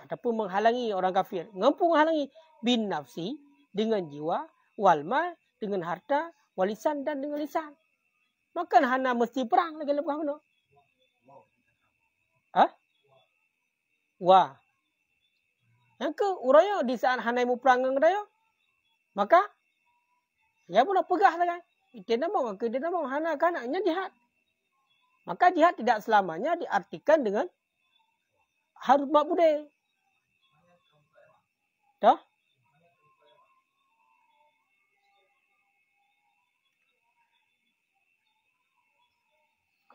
Ataupun menghalangi orang kafir. Ngampu menghalangi. Bin nafsi. Dengan jiwa. Wal mal. Dengan harta. Walisan dan dengan lisan. Maka hana mesti perang. Lagi lepas mana? Wah. Yang ke uraya di saat hanai mu perang dengan dia. Maka ya pun pegah kan. Dia nak hana kanaknya jihad. Maka jihad tidak selamanya diartikan dengan harus mak budaya. Dah?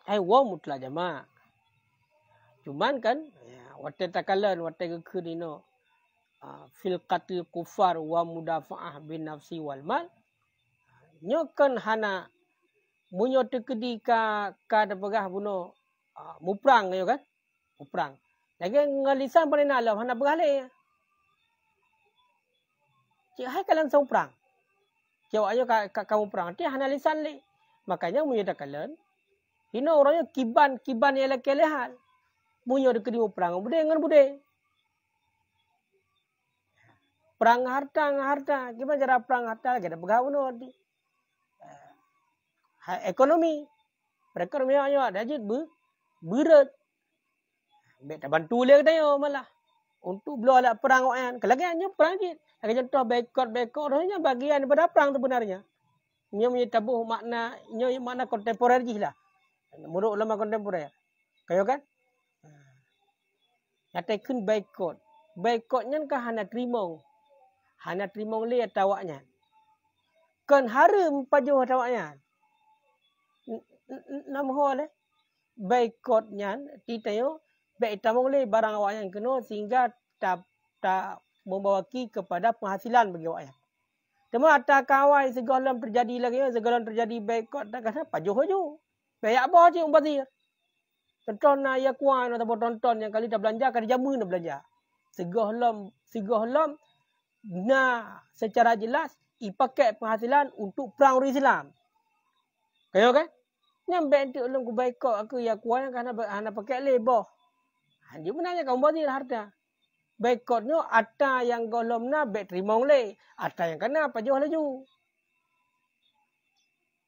Wa mutlak jama'. Cuman kan wate takalan wate kekurino fil qatil kufar wa mudafa'ah bin nafsi wal mal nyokan hana munyo tekedi ka dapegah buno muprang yo kan muprang lagi ngalisan pada nalam hana berale cik hai kalan sang perang cik ayo kamu perang ti hana lisan le makanya munyo takalan hino orangnya kiban yang lekelehan munyo dekedi perang budaya dengan budaya. Perang harta. Gimana cara perang harta? Kita pegang nanti. Ekonomi. Perekonomian ayo ada je berat. Beta bantu le kita yo malah. Untuk belum ada perang wayan. Kalau kan perang je. Lagi contoh boykot orangnya bagian daripada perang sebenarnya. Nyo punya tabuh makna kontemporer je lah. Menurut ulama kontemporer. Kayo kan? Katakan boykot. Boykotnya kan hana terima. Hana terima le tawaknya. Kan harum pajuh tawaknya. Namho le. Boykotnya titayo baik tamong le barang awaknya kena sehingga tak membawaki kepada penghasilan bagi awaknya. Temu ata kawai segala terjadi lagi segala terjadi boykot tak kata pajuh aja. Bayak apa je umpazir. Tonton ya kuan atau tonton yang kali dah belanja kali jamu nak belanja. Segahlam secara jelas dipakai penghasilan untuk perang orang Islam. Kayo kan? Nyambe tu ulun ku boykot aku ya kuan kerana pakai lebah. Dia benarnya kaum bazir harta. Baikotnya ata yang golomna bet terima oleh. Ata yang kena apa jual laju.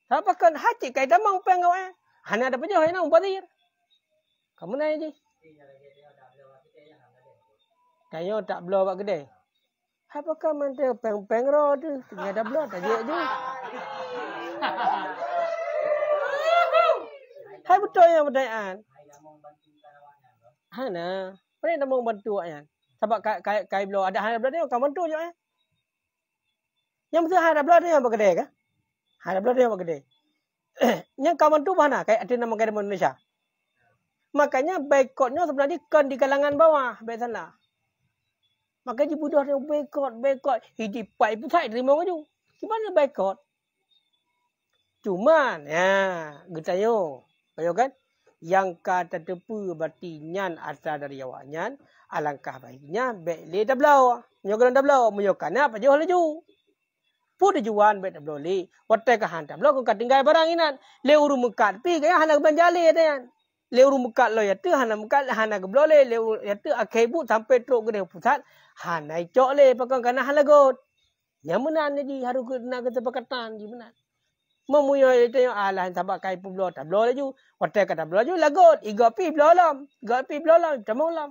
Siapa kan hati kai damang pengau hana ada pejuh na bazir. Kamu nanya je. Kayo tak blow bak gede. Apakah mantel peng-peng ro tu? Tidak ada blow tak je. Hai betul yang pertanyaan. Hana, mana nak mau bantu ayat? Sebab kai blow ada hana blow dia kau bantu je. Yang mesti hana blow dia yang bergede ke? Hana blow dia yang bergede. Yang kau bantu mana? Kai ada nama kai Indonesia. Makanya boikotnya sebenarnya kan di kalangan bawah, baik sana. Makanya budak dia boikot. Hidup pai pun saya terima maju. Gimana boikot? Cuman, ya, getayo. Kayo kan? Yang kata tepu berarti nyan asal dari awaknya. Alangkah baiknya, baik le tablau. Menyokan tablau. Menyokan apa jual laju. Pun juan baik tablau le. Watai kahan tablau kau tinggal barang inan. Le urung mekat. Pi kaya hanak banjale dan. Le urung mekat lo ya tu hanak mekat hanak geblau le. Le ya tu akhir sampai truk gede pusat. Hanai cok le pakai kana halagot. Yang mana ni harus nak kesepakatan di mana? Memuyo itu yang alah sabak kai pu blow tak blow laju. Hotel kata blow laju lagot. Iga pi blow lam. Tamong lam.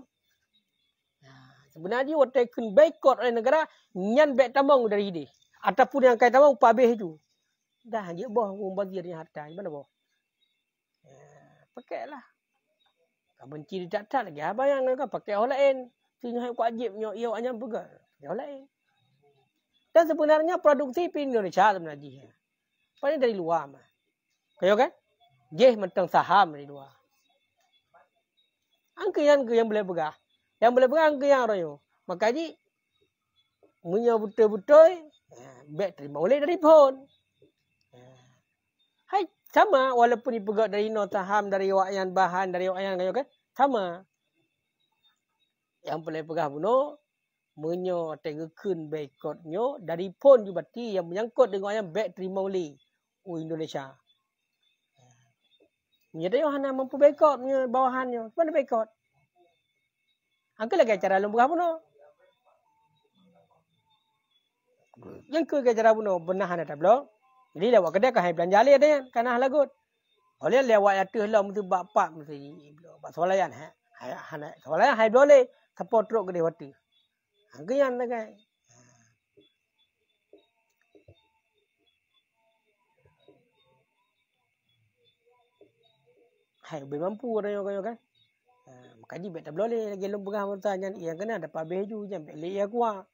Sebenarnya hotel kun boikot oleh negara nyan bet tamong dari dia. Ataupun yang kai tamong pabeh itu. Dah je boh bazirnya harta. Mana boh? Pakailah. Kau benci dia tak lagi. Apa yang kau pakai orang lain? Sehingga wajib nyo hanya pegang. Orang lain. Dan sebenarnya produksi di Indonesia sebenarnya. Paling dari luar mah. Kayo kan? Jeh mentang saham dari luar. Angka yang boleh pegang. Yang boleh pegang angka yang royo. Makanya punya betul-betul bet terima oleh dari pun. Hai sama walaupun dipegang dari no saham dari wayan bahan dari wayan kayo kan? Sama. Yang boleh pegang puno menyo tegekun boikotnyo dari pun juga berarti yang menyangkut dengan yang bet terima oleh Indonesia. Jadi hana mampu boikot punya bawahannya. Mana boikot? Angka lagi cara lembah puno. Yang ke cara puno benar hana tablo. Jadi lewat kedai kan belanja le ada kan kana lagut. Oleh lewat atuh lah mesti bapak mesti bak solayan hana solayan hai boleh support truk gede wati. Angka yang lagai. Hai lebih mampu orang kayo kan. Makanya bet tablo le lagi lembah bertanya yang kena ada pabeh ju jam le ya kuah.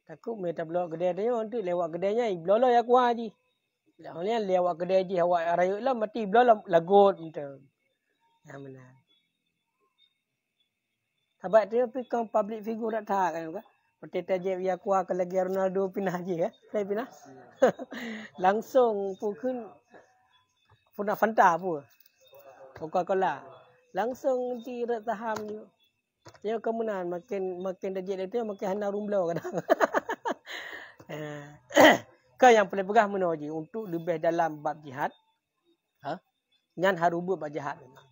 Takut me tablo gede dia nanti lewat gedenya blolo ya kuah ji. Lawannya lewat gede ji awak rayuk lah mati blolo lagut betul. Ya benar. Sebab dia pikir public figure tak tahu kan kan. Perteta je ya kuah ke lagi Ronaldo pindah je ya. Saya pindah. Langsung pukul punah Fanta pun. Coca-Cola. Langsung tidak saham je. Dia kemudian makin dajik dia makin hana rumblau kadang. Kau yang boleh pegang menuji untuk lebih dalam bab jihad. Nyan harubut bab jihad memang.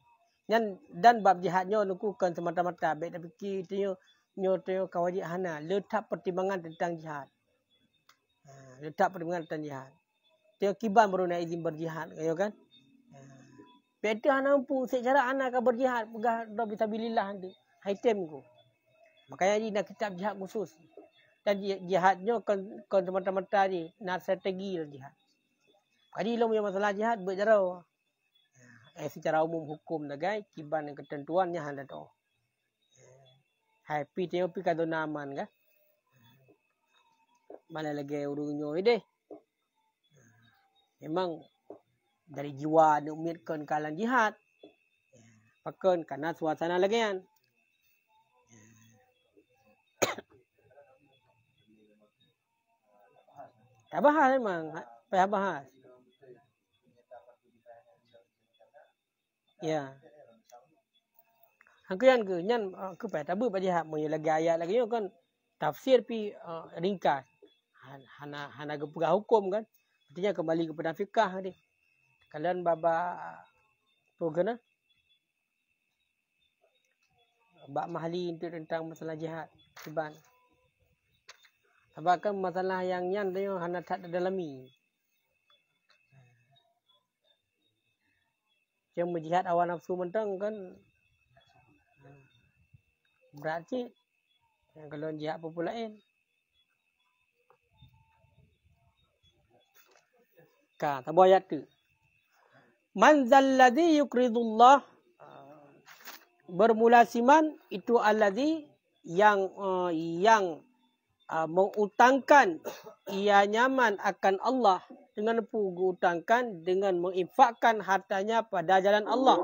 Nyan dan bab jihadnya nukukan semata-mata baik tapi kita nyo kawajib hana letak pertimbangan tentang jihad. Letak pertimbangan tentang jihad. Dia kiban baru nak izin berjihad kayo kan. Beta hana mampu secara anak akan berjihad pegah fisabilillah nanti. Item ku. Makanya dia nak kitab jihad khusus. Dan jihadnya kan semata-mata ni nak strategi jihad. Jadi lo punya masalah jihad berjarau. Secara umum hukum nagai kiban yang ketentuannya handa tu. Happy teopi kado naman kan. Mana lagi urunyo ide. Memang dari jiwa diumirkan kalan jihad. Pakan karena suasana lagi kan. Tak bahas memang. Payah bahas. Ya. Angkian ke nyan ke payah tabu bajihad moyo lagi ayat lagi yo kan tafsir pi ringkas. Hana ke pegah hukum kan. Artinya kembali kepada fikah ni. Kalian baba tu kena bab mahli itu tentang masalah jihad tiban. Sebab kan masalah yang tu hana tak dalami. Yang menjihad awal nafsu mentang kan berarti yang kalau jihad apa pula lain. Ka tabu ayat tu. Man zalladhi yuqridullah, bermula siman itu alladhi yang mengutangkan ia nyaman akan Allah dengan mengutangkan dengan menginfakkan hartanya pada jalan Allah.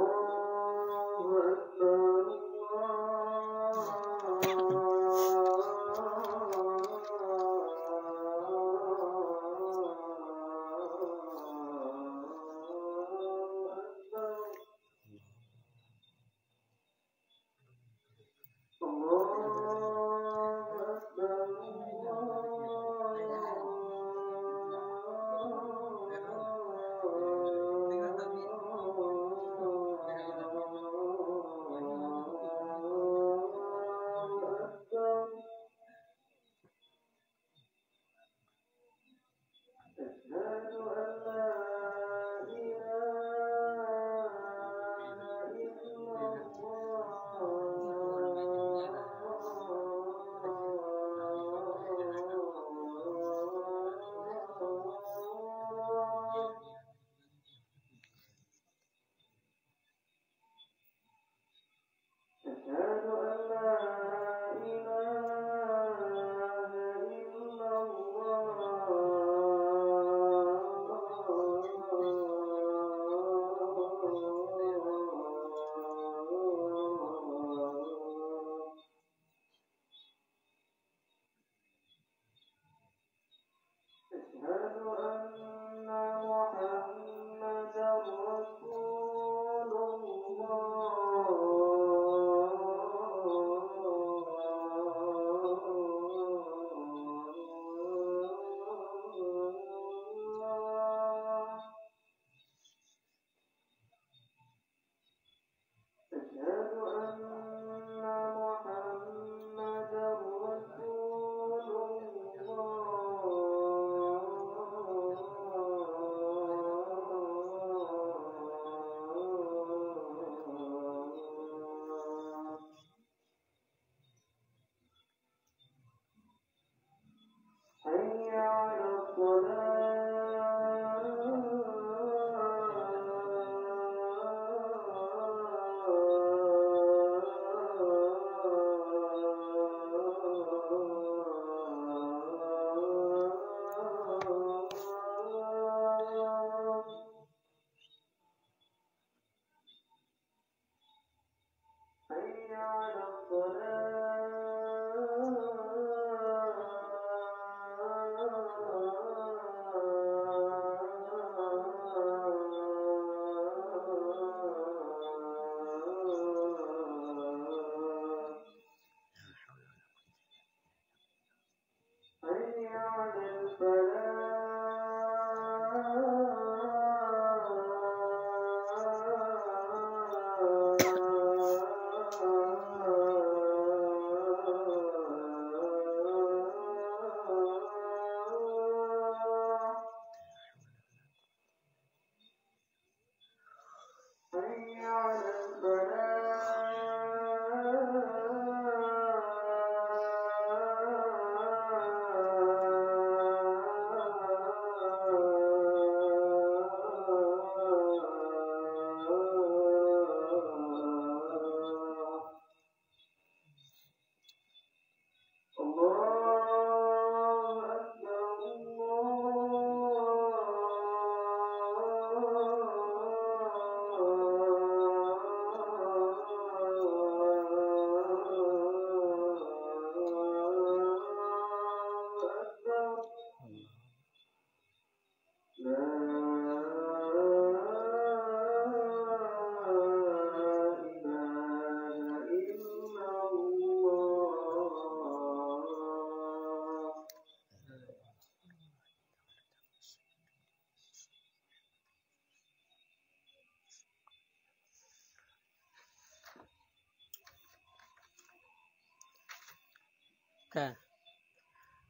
Ha.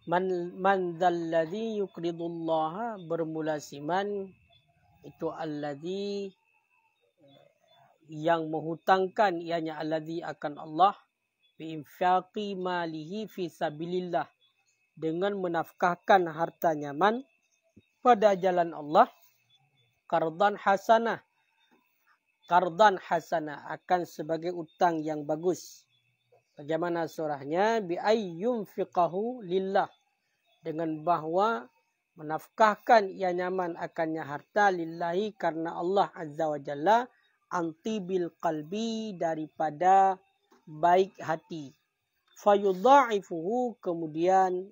Man dzalladzi yuqridullaha bermula siman itu alladzi yang menghutangkan ianya alladzi akan Allah bi infaqi malihi fi sabilillah dengan menafkahkan hartanya man pada jalan Allah qardan hasanah akan sebagai utang yang bagus. Bagaimana surahnya bi ayyum fiqahu lillah dengan bahawa menafkahkan ianya man akannya harta lillahi karena Allah azza wa jalla anti bil qalbi daripada baik hati. Fayudha'ifuhu kemudian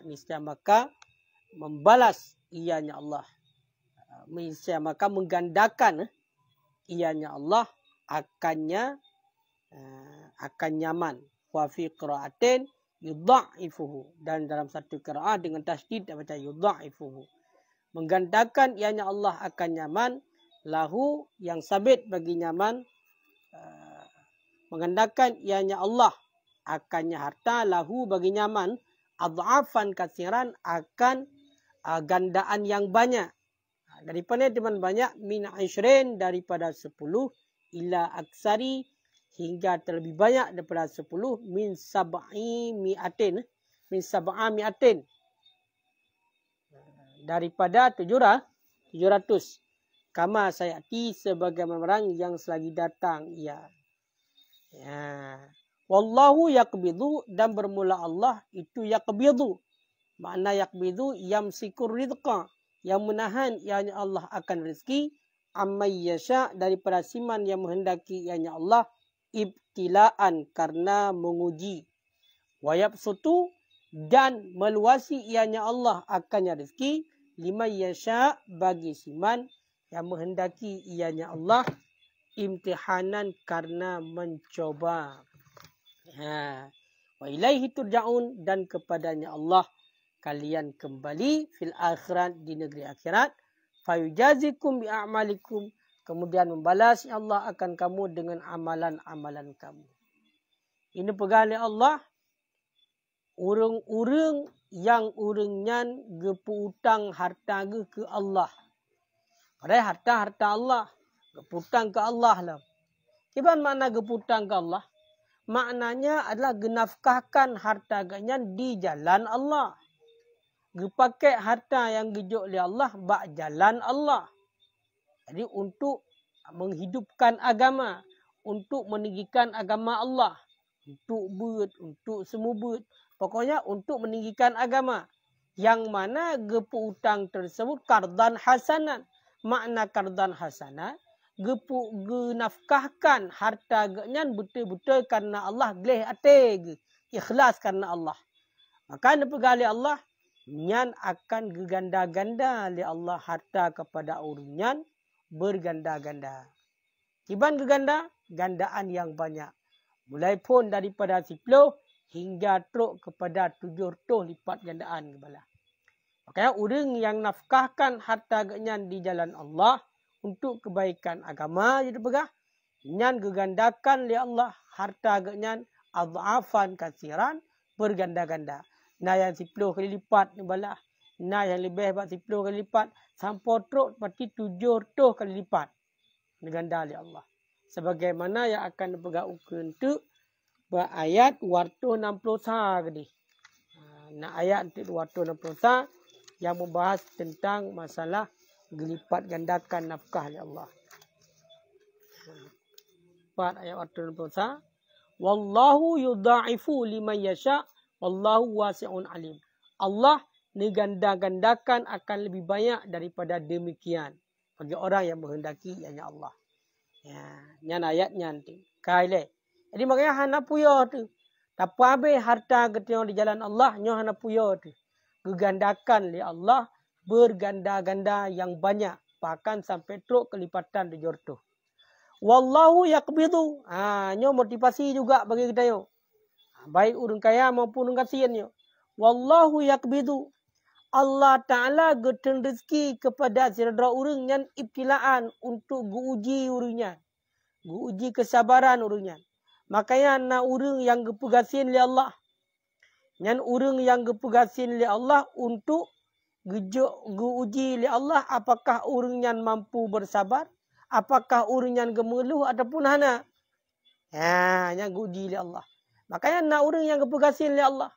niscaya maka membalas ianya Allah. Niscaya maka menggandakan ianya Allah akan nyaman. Wa fi qira'atin yudha'ifuhu dan dalam satu qira'ah dengan tasydid baca yudha'ifuhu. Menggandakan ianya Allah akan nyaman lahu yang sabit bagi nyaman menggandakan ianya Allah akannya harta lahu bagi nyaman adhafan katsiran akan gandaan yang banyak. Daripada teman banyak min 20 daripada 10 ila aksari hingga terlebih banyak daripada 10 min sab'i mi'atin daripada 700 kama sayati sebagai orang yang selagi datang ia. Ya. Wallahu yaqbidu dan bermula Allah itu yaqbidu. Makna yaqbidu yamsikur rizqa yang menahan ianya Allah akan rezeki ammay yasha daripada siman yang menghendaki ianya Allah ibtilaan karena menguji. Wa yabsutu dan meluasi ianya Allah akannya rezeki liman yasha bagi siman yang menghendaki ianya Allah imtihanan karena mencoba. Wa ilaihi turja'un dan kepadanya Allah kalian kembali fil akhirat di negeri akhirat. Fayujazikum bi a'malikum kemudian membalas Allah akan kamu dengan amalan-amalan kamu. Ini pegang oleh Allah urang-urang yang urangnya gepu utang harta ke Allah. Padahal harta Allah geputang ke Allah lah. Gimana makna geputang ke Allah? Maknanya adalah genafkahkan harta ganya di jalan Allah. Gepakai harta yang gejuk oleh Allah bak jalan Allah. Jadi untuk menghidupkan agama, untuk meninggikan agama Allah, untuk semua buat. Pokoknya untuk meninggikan agama. Yang mana gepu utang tersebut qardan hasanan. Makna qardan hasanah genafkahkan harta genyan betul-betul karena Allah geleh ate ikhlas karena Allah. Maka dipegali Allah nyan akan geganda-ganda oleh Allah harta kepada urunyan berganda-ganda. Kiban geganda gandaan yang banyak. Mulai pun daripada 10 hingga truk kepada 700 lipat gandaan kebala. Makanya orang yang nafkahkan harta genyan di jalan Allah untuk kebaikan agama jadi pegah nyan gegandakan oleh Allah harta genyan adhafan katsiran berganda-ganda. Nah yang 10 kali lipat ni bala. Nah yang lebih buat 10 kali lipat sampai truk berarti 700 kali lipat. Neganda oleh Allah. Sebagaimana yang akan dipegang ukun tu ayat 260 sah gede. Nah ayat 260 sah yang membahas tentang masalah gelipat gandakan nafkah oleh Allah. Part ayat 260 sah. Wallahu yudha'ifu liman yasha wallahu wasi'un alim. Allah neganda-gandakan akan lebih banyak daripada demikian bagi orang yang menghendaki ianya Allah. Ya, nyan ayatnya nanti. Kaile. Jadi makanya hana puyo tu. Tapi habis harta ketemu di jalan Allah, nyo hana puyo tu. Gegandakan oleh Allah berganda-ganda yang banyak, bahkan sampai truk kelipatan 700. Wallahu yaqbidu. Nyo motivasi juga bagi kita yo. Baik orang kaya maupun orang kasihan yo. Wallahu yaqbidu. Allah Ta'ala geteng rezeki kepada sedera orang yang ibtilaan untuk guuji orangnya. Guuji kesabaran orangnya. Makanya nak orang yang gepegasian oleh Allah. Yang orang yang gepegasin li Allah untuk uji li Allah apakah orang yang mampu bersabar, apakah orang yang gemeluh ataupun hana. Yang uji li Allah. Makanya nak orang yang gepegasin li Allah.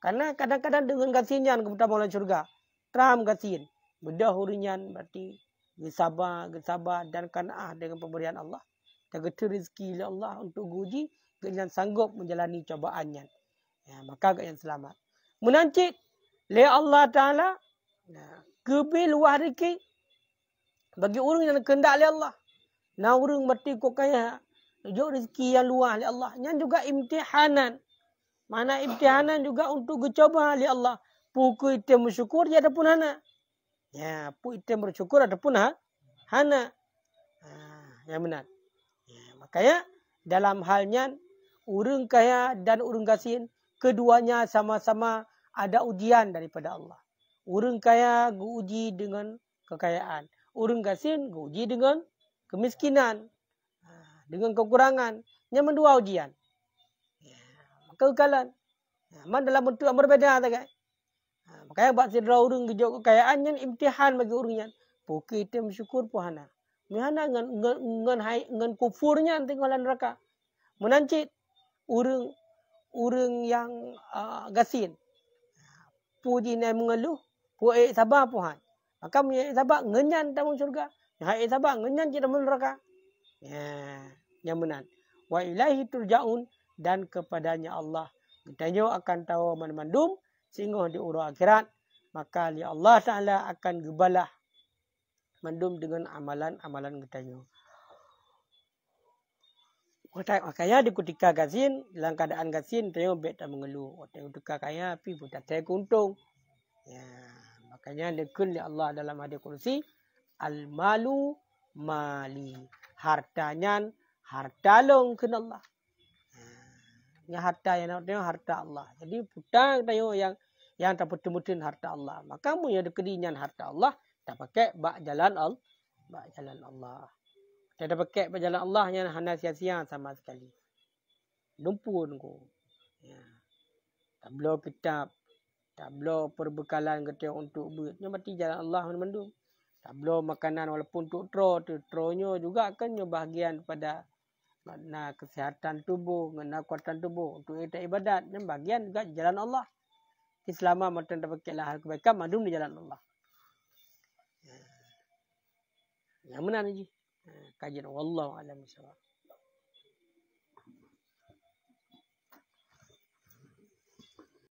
Karena kadang-kadang dengan gasinyan kepada Maulana syurga. Teram gasin. Bedah orang yang berarti bersabar dan kanaah dengan pemberian Allah. Dan getir rezeki li Allah untuk uji, yang sanggup menjalani cobaannya. Maka agak yang selamat. Menancik le Allah Ta'ala kebil luar rezeki bagi orang yang kehendak le Allah. Nah orang mati kok kaya jauh rezeki yang luar le Allah. Yang juga imtihanan. Mana imtihanan juga untuk dicoba le Allah. Pukul item bersyukur dia ada pun hana. Pukul item bersyukur ada pun hana. Yang benar. Makanya dalam halnya orang kaya dan orang gasin keduanya sama-sama ada ujian daripada Allah. Orang kaya diuji dengan kekayaan. Orang gasin diuji dengan kemiskinan. Dengan kekurangan. Yang mendua ujian. Kekekalan. Man dalam bentuk yang berbeza. Makanya buat sidra orang gejok kekayaan yang imtihan bagi orang yang. Pukul itu bersyukur puhana. Puhana dengan kufurnya tinggalan neraka. Menancit orang yang gasin. Puji ni mengeluh, puji sabar Tuhan. Maka puji sabar ngenyan dalam syurga. Yang sabar ngenyan di dalam neraka. Yang benar. Wa ilaihi turja'un, dan kepadanya Allah kita akan tahu mandum sehingga di urang akhirat. Maka li Allah Ta'ala akan gebalah mandum dengan amalan-amalan kita. Makanya di ketika gasin, dalam keadaan gasin, tengok bet tak mengeluh. Tengok tukar kaya, tapi pun tak tengok untung. Makanya dekul Allah dalam hadis kursi, al-malu mali. Hartanya, harta long kena Allah. Yang harta yang nak tengok harta Allah. Jadi putang tengok yang tak betul-betul harta Allah. Maka mu yang dekedinya harta Allah, tak pakai bak jalan Allah. Bak jalan Allah. Tidak pakai berjalan Allah yang hanya sia-sia sama sekali. Lumpun ko. Tak belum kitab. Tak belum perbekalan kita untuk duit. Yang mati jalan Allah mendung. Tak belum makanan walaupun untuk tro-nya juga kan bahagian pada makna kesihatan tubuh, makna kuatan tubuh untuk ibadat. Yang bahagian juga jalan Allah. Selama mata tak pakai lah hal kebaikan, mendung di jalan Allah. Yang mana ni? Kajian wallahu a'lam bishawab.